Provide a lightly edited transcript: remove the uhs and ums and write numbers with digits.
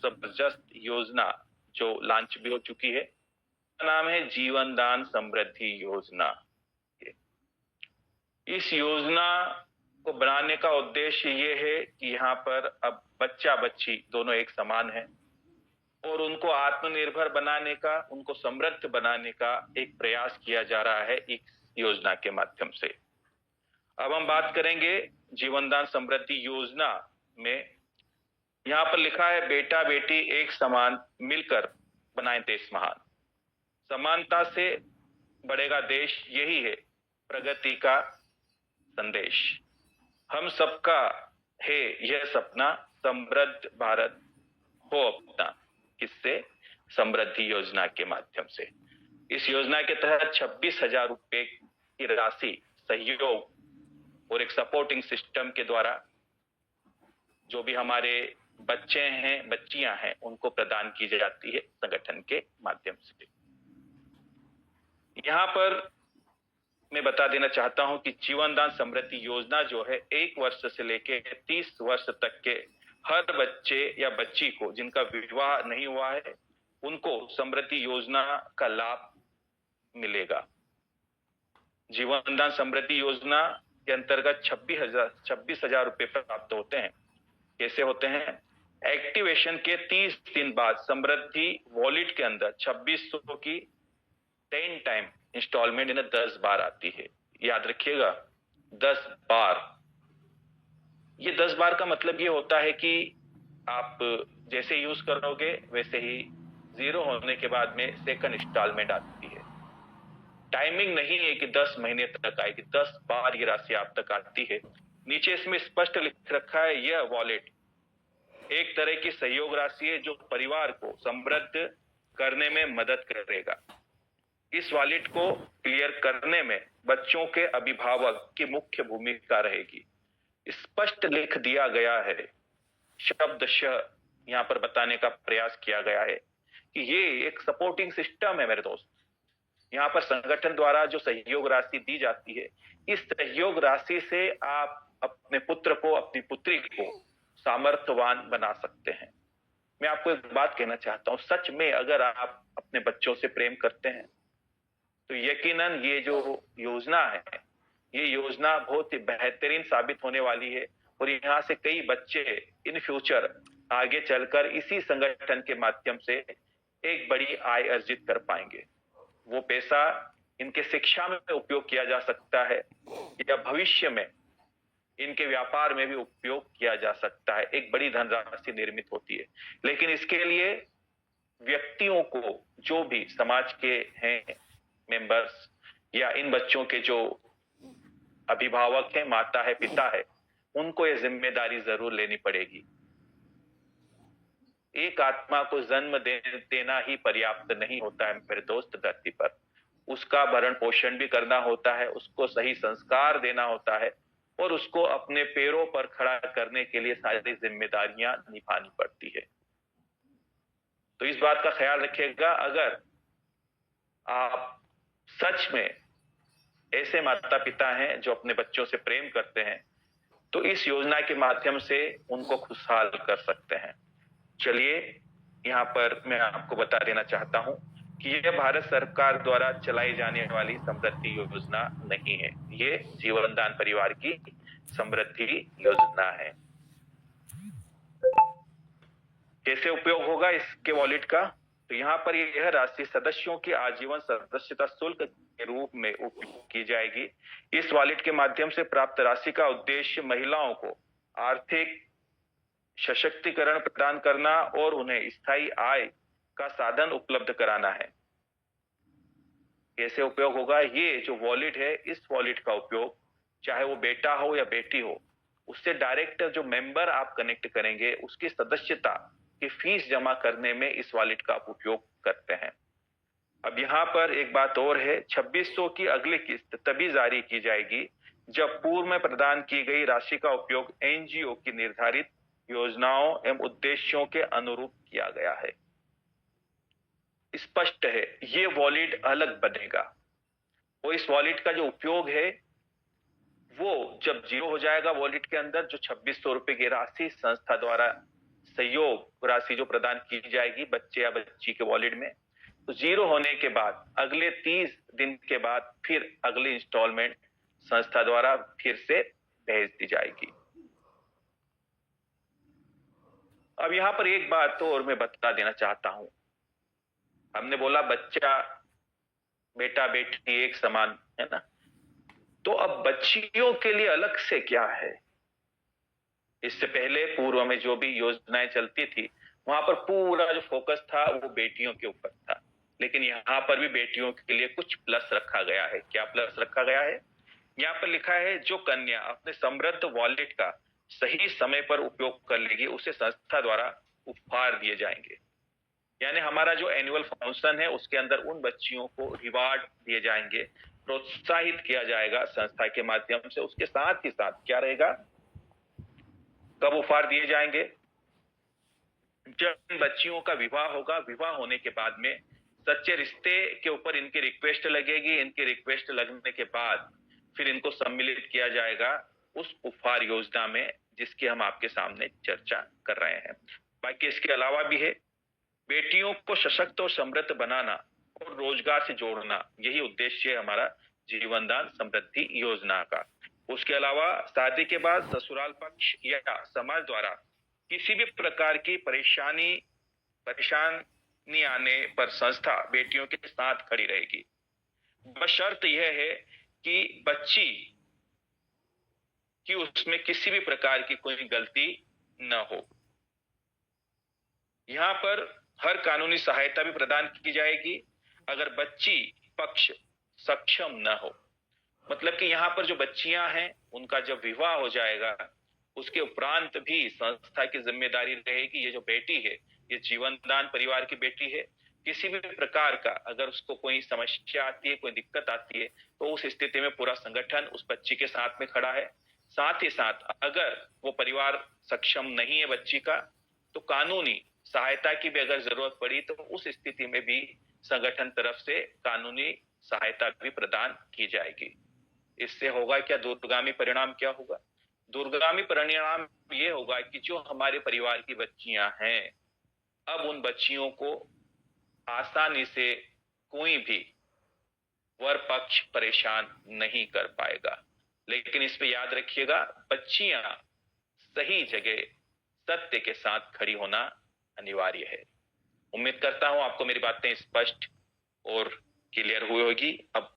जबरदस्त योजना जो लॉन्च भी हो चुकी है, नाम है जीवन दान समृद्धि योजना। इस योजना को बनाने का उद्देश्य ये है कि यहाँ पर अब बच्चा बच्ची दोनों एक समान है और उनको आत्मनिर्भर बनाने का, उनको समृद्ध बनाने का एक प्रयास किया जा रहा है इस योजना के माध्यम से। अब हम बात करेंगे जीवनदान समृद्धि योजना में। यहाँ पर लिखा है बेटा बेटी एक समान, मिलकर बनाए देश महान। समानता से बढ़ेगा देश, यही है प्रगति का संदेश। हम सबका है यह सपना, समृद्ध भारत हो अपना। किससे? समृद्धि योजना के माध्यम से। इस योजना के तहत 26,000 रुपए की राशि सहयोग और एक सपोर्टिंग सिस्टम के द्वारा जो भी हमारे बच्चे हैं, बच्चियां हैं, उनको प्रदान की जाती है संगठन के माध्यम से। यहां पर मैं बता देना चाहता हूं कि जीवन दान समृद्धि योजना जो है 1 वर्ष से लेकर 30 वर्ष तक के हर बच्चे या बच्ची को जिनका विवाह नहीं हुआ है, उनको समृद्धि योजना का लाभ मिलेगा। जीवन दान समृद्धि योजना के अंतर्गत 26,000 रुपए प्राप्त होते हैं। कैसे होते हैं? एक्टिवेशन के 30 दिन बाद समृद्धि वॉलेट के अंदर 2600 की 10 टाइम इंस्टॉलमेंट 10 बार आती है। याद रखिएगा, 10 बार। ये 10 बार का मतलब ये होता है कि आप जैसे यूज करोगे वैसे ही 0 होने के बाद में सेकंड इंस्टॉलमेंट आती है। टाइमिंग नहीं है कि 10 महीने तक आएगी, 10 बार ये राशि आप तक आती है। नीचे इसमें स्पष्ट लिख रखा है, यह वॉलेट एक तरह की सहयोग राशि है जो परिवार को समृद्ध करने में मदद करेगा। इस वॉलेट को क्लियर करने में बच्चों के अभिभावक की मुख्य भूमिका रहेगी। स्पष्ट लिख दिया गया है, शब्दशः यहां पर बताने का प्रयास किया गया है कि ये एक सपोर्टिंग सिस्टम है मेरे दोस्त। यहाँ पर संगठन द्वारा जो सहयोग राशि दी जाती है, इस सहयोग राशि से आप अपने पुत्र को, अपनी पुत्री को सामर्थ्यवान बना सकते हैं। मैं आपको एक बात कहना चाहता हूं, सच में अगर आप अपने बच्चों से प्रेम करते हैं तो यकीनन ये जो योजना है, ये योजना बहुत ही बेहतरीन साबित होने वाली है और यहाँ से कई बच्चे इन फ्यूचर आगे चलकर इसी संगठन के माध्यम से एक बड़ी आय अर्जित कर पाएंगे। वो पैसा इनके शिक्षा में उपयोग किया जा सकता है या भविष्य में इनके व्यापार में भी उपयोग किया जा सकता है। एक बड़ी धनराशि निर्मित होती है, लेकिन इसके लिए व्यक्तियों को, जो भी समाज के हैं मेंबर्स या इन बच्चों के जो अभिभावक हैं, माता है, पिता है, उनको ये जिम्मेदारी जरूर लेनी पड़ेगी। एक आत्मा को जन्म देना ही पर्याप्त नहीं होता है मेरे दोस्त धरती पर। उसका भरण पोषण भी करना होता है, उसको सही संस्कार देना होता है और उसको अपने पैरों पर खड़ा करने के लिए सारी जिम्मेदारियां निभानी पड़ती है। तो इस बात का ख्याल रखिएगा, अगर आप सच में ऐसे माता पिता हैं जो अपने बच्चों से प्रेम करते हैं, तो इस योजना के माध्यम से उनको खुशहाल कर सकते हैं। चलिए, यहाँ पर मैं आपको बता देना चाहता हूं कि यह भारत सरकार द्वारा चलाई जाने वाली समृद्धि योजना नहीं है, ये जीवन दान परिवार की समृद्धि योजना है। कैसे उपयोग होगा इसके वॉलेट का? तो यहाँ पर यह राशि सदस्यों की आजीवन सदस्यता शुल्क के रूप में उपयोग की जाएगी। इस वॉलेट के माध्यम से प्राप्त राशि का उद्देश्य महिलाओं को आर्थिक सशक्तिकरण प्रदान करना और उन्हें स्थायी आय का साधन उपलब्ध कराना है। कैसे उपयोग होगा? ये जो वॉलेट है, इस वॉलेट का उपयोग चाहे वो बेटा हो या बेटी हो, उससे डायरेक्ट जो मेंबर आप कनेक्ट करेंगे, उसकी सदस्यता की फीस जमा करने में इस वॉलेट का आप उपयोग करते हैं। अब यहाँ पर एक बात और है, 2600 की अगली किस्त तभी जारी की जाएगी जब पूर्व में प्रदान की गई राशि का उपयोग एनजीओ की निर्धारित योजनाओं एवं उद्देश्यों के अनुरूप किया गया है। स्पष्ट है, ये वॉलेट अलग बनेगा और इस वॉलेट का जो उपयोग है वो जब 0 हो जाएगा वॉलेट के अंदर, जो 2600 रुपए की राशि संस्था द्वारा सहयोग राशि जो प्रदान की जाएगी बच्चे या बच्ची के वॉलेट में, तो 0 होने के बाद अगले 30 दिन के बाद फिर अगली इंस्टॉलमेंट संस्था द्वारा फिर से भेज दी जाएगी। अब यहां पर एक बात तो और मैं बता देना चाहता हूं। हमने बोला बच्चा बेटा बेटी एक समान है ना, तो अब बच्चियों के लिए अलग से क्या है? इससे पहले पूर्व में जो भी योजनाएं चलती थी वहां पर पूरा जो फोकस था वो बेटियों के ऊपर था, लेकिन यहाँ पर भी बेटियों के लिए कुछ प्लस रखा गया है। क्या प्लस रखा गया है? यहाँ पर लिखा है जो कन्या अपने समृद्ध वॉलेट का सही समय पर उपयोग कर लेगी उसे संस्था द्वारा उपहार दिए जाएंगे। यानी हमारा जो एनुअल फंक्शन है उसके अंदर उन बच्चियों को रिवार्ड दिए जाएंगे, प्रोत्साहित किया जाएगा संस्था के माध्यम से। उसके साथ ही साथ क्या रहेगा, कब उपहार दिए जाएंगे? जब बच्चियों का विवाह होगा, विवाह होने के बाद में सच्चे रिश्ते के ऊपर इनकी रिक्वेस्ट लगेगी। इनकी रिक्वेस्ट लगने के बाद फिर इनको सम्मिलित किया जाएगा उस उपहार योजना में जिसकी हम आपके सामने चर्चा कर रहे हैं। बाकी इसके अलावा भी है, बेटियों को सशक्त और समृद्ध बनाना और रोजगार से जोड़ना, यही उद्देश्य है हमारा जीवन दान समृद्धि योजना का। उसके अलावा शादी के बाद ससुराल पक्ष या समाज द्वारा किसी भी प्रकार की परेशानी आने पर संस्था बेटियों के साथ खड़ी रहेगी। बशर्त यह है कि बच्ची कि उसमें किसी भी प्रकार की कोई गलती न हो। यहां पर हर कानूनी सहायता भी प्रदान की जाएगी अगर बच्ची पक्ष सक्षम न हो। मतलब कि यहाँ पर जो बच्चियां हैं उनका जब विवाह हो जाएगा उसके उपरांत भी संस्था की जिम्मेदारी रहेगी, ये जो बेटी है ये जीवन दान परिवार की बेटी है, किसी भी प्रकार का अगर उसको कोई समस्या आती है, कोई दिक्कत आती है, तो उस स्थिति में पूरा संगठन उस बच्ची के साथ में खड़ा है। साथ ही साथ अगर वो परिवार सक्षम नहीं है बच्ची का, तो कानूनी सहायता की भी अगर जरूरत पड़ी तो उस स्थिति में भी संगठन तरफ से कानूनी सहायता भी प्रदान की जाएगी। इससे होगा क्या, दूरगामी परिणाम क्या होगा? दूरगामी परिणाम ये होगा कि जो हमारे परिवार की बच्चियां हैं, अब उन बच्चियों को आसानी से कोई भी वर पक्ष परेशान नहीं कर पाएगा। लेकिन इस पे याद रखिएगा, बच्चियां सही जगह सत्य के साथ खड़ी होना अनिवार्य है। उम्मीद करता हूं आपको मेरी बातें स्पष्ट और क्लियर हुई होगी। अब